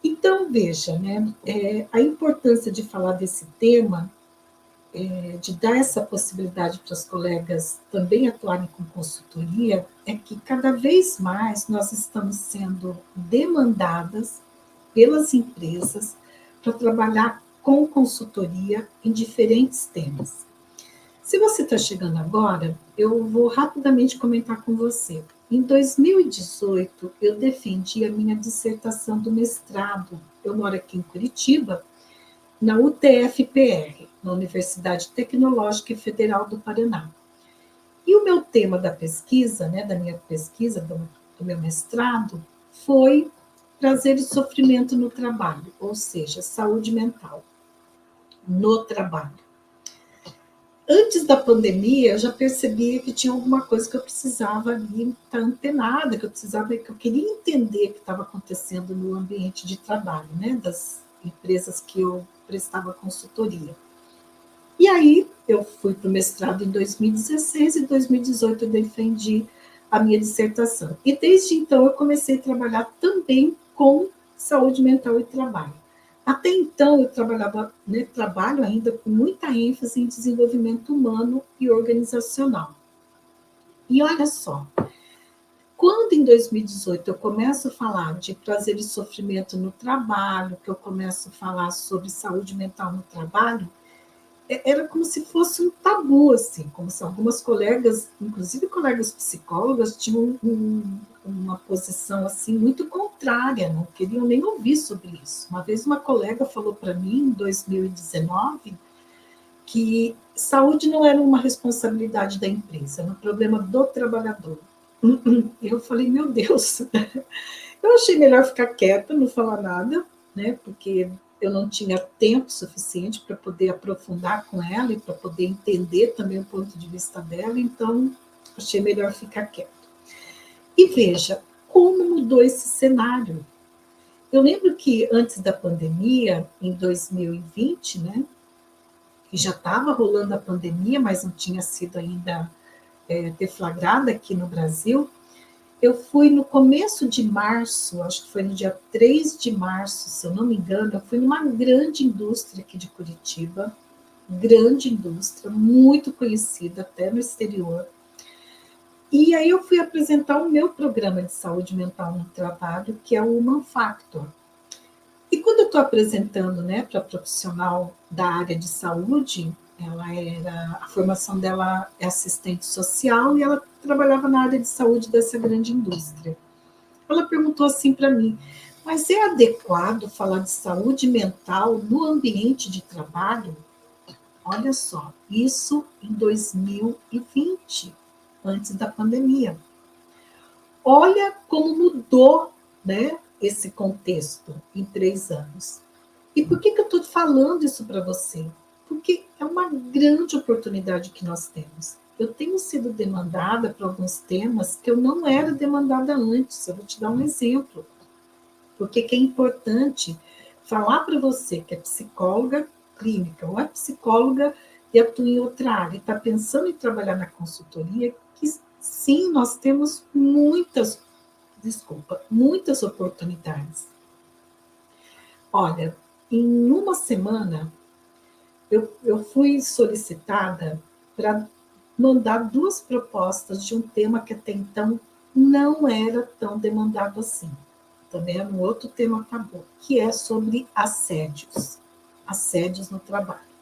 Então, veja, né, a importância de falar desse tema, de dar essa possibilidade para os colegas também atuarem com consultoria, é que cada vez mais nós estamos sendo demandadas pelas empresas para trabalhar com consultoria em diferentes temas. Se você está chegando agora, eu vou rapidamente comentar com você. Em 2018, eu defendi a minha dissertação do mestrado. Eu moro aqui em Curitiba, na UTF-PR, na Universidade Tecnológica Federal do Paraná. E o meu tema da pesquisa, né, da minha pesquisa, do meu mestrado, foi prazer e sofrimento no trabalho, ou seja, saúde mental no trabalho. Antes da pandemia, eu já percebia que tinha alguma coisa que eu precisava ali estar antenada, que eu queria entender o que estava acontecendo no ambiente de trabalho, né, das empresas que eu prestava consultoria. E aí eu fui para o mestrado em 2016 e 2018 eu defendi a minha dissertação. E desde então eu comecei a trabalhar também com saúde mental e trabalho. Até então eu trabalho ainda com muita ênfase em desenvolvimento humano e organizacional. E olha só, quando em 2018 eu começo a falar de prazer e sofrimento no trabalho, que eu começo a falar sobre saúde mental no trabalho, era como se fosse um tabu, assim, como se algumas colegas, inclusive colegas psicólogas, tinham uma posição assim muito contrária, não queriam nem ouvir sobre isso. Uma vez uma colega falou para mim, em 2019, que saúde não era uma responsabilidade da empresa, era um problema do trabalhador. Eu falei, meu Deus, eu achei melhor ficar quieta, não falar nada, né, porque eu não tinha tempo suficiente para poder aprofundar com ela e para poder entender também o ponto de vista dela, então achei melhor ficar quieta. E veja como mudou esse cenário. Eu lembro que antes da pandemia, em 2020, né, que já estava rolando a pandemia, mas não tinha sido ainda deflagrada aqui no Brasil, eu fui no começo de março, acho que foi no dia 3 de março, se eu não me engano, eu fui numa grande indústria aqui de Curitiba, grande indústria, muito conhecida até no exterior. E aí eu fui apresentar o meu programa de saúde mental no trabalho, que é o Human Factor. E quando eu estou apresentando, né, para profissional da área de saúde, a formação dela é assistente social e ela trabalhava na área de saúde dessa grande indústria. Ela perguntou assim para mim, mas é adequado falar de saúde mental no ambiente de trabalho? Olha só, isso em 2020, antes da pandemia. Olha como mudou, né, esse contexto em 3 anos. E por que eu estou falando isso para você? Porque é uma grande oportunidade que nós temos. Eu tenho sido demandada para alguns temas que eu não era demandada antes. Eu vou te dar um exemplo. Porque que é importante falar para você que é psicóloga clínica ou é psicóloga e atua em outra área, está pensando em trabalhar na consultoria, que sim, nós temos muitas oportunidades. Olha, em uma semana, eu fui solicitada para mandar 2 propostas de um tema que até então não era tão demandado assim. Também é um outro tema tabu, que é sobre assédios no trabalho.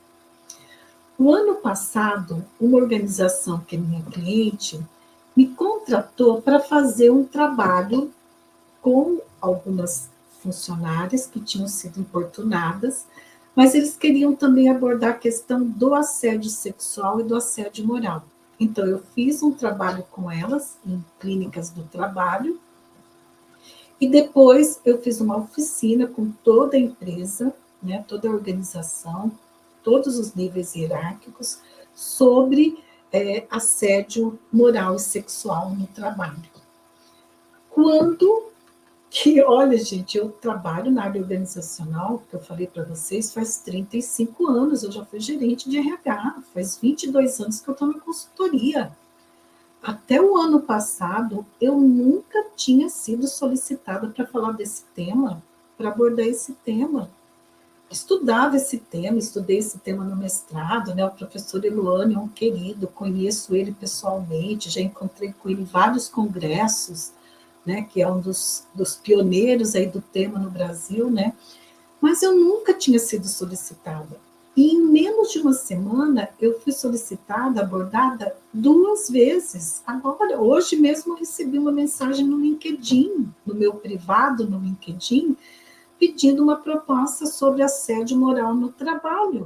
No ano passado, uma organização que é minha cliente me contratou para fazer um trabalho com algumas funcionárias que tinham sido importunadas, mas eles queriam também abordar a questão do assédio sexual e do assédio moral. Então, eu fiz um trabalho com elas em clínicas do trabalho, e depois eu fiz uma oficina com toda a empresa, né, toda a organização, todos os níveis hierárquicos, sobre assédio moral e sexual no trabalho. Quando que, olha, gente, eu trabalho na área organizacional, que eu falei para vocês, faz 35 anos, eu já fui gerente de RH, faz 22 anos que eu estou na consultoria. Até o ano passado, eu nunca tinha sido solicitada para falar desse tema. para abordar esse tema. Estudava esse tema, estudei esse tema no mestrado, né? O professor Eluane é um querido, conheço ele pessoalmente, já encontrei com ele em vários congressos, né? Que é um dos pioneiros aí do tema no Brasil, né? Mas eu nunca tinha sido solicitada. E em menos de uma semana, eu fui solicitada, abordada 2 vezes. Agora, hoje mesmo, eu recebi uma mensagem no LinkedIn, no meu privado, no LinkedIn, pedindo uma proposta sobre assédio moral no trabalho.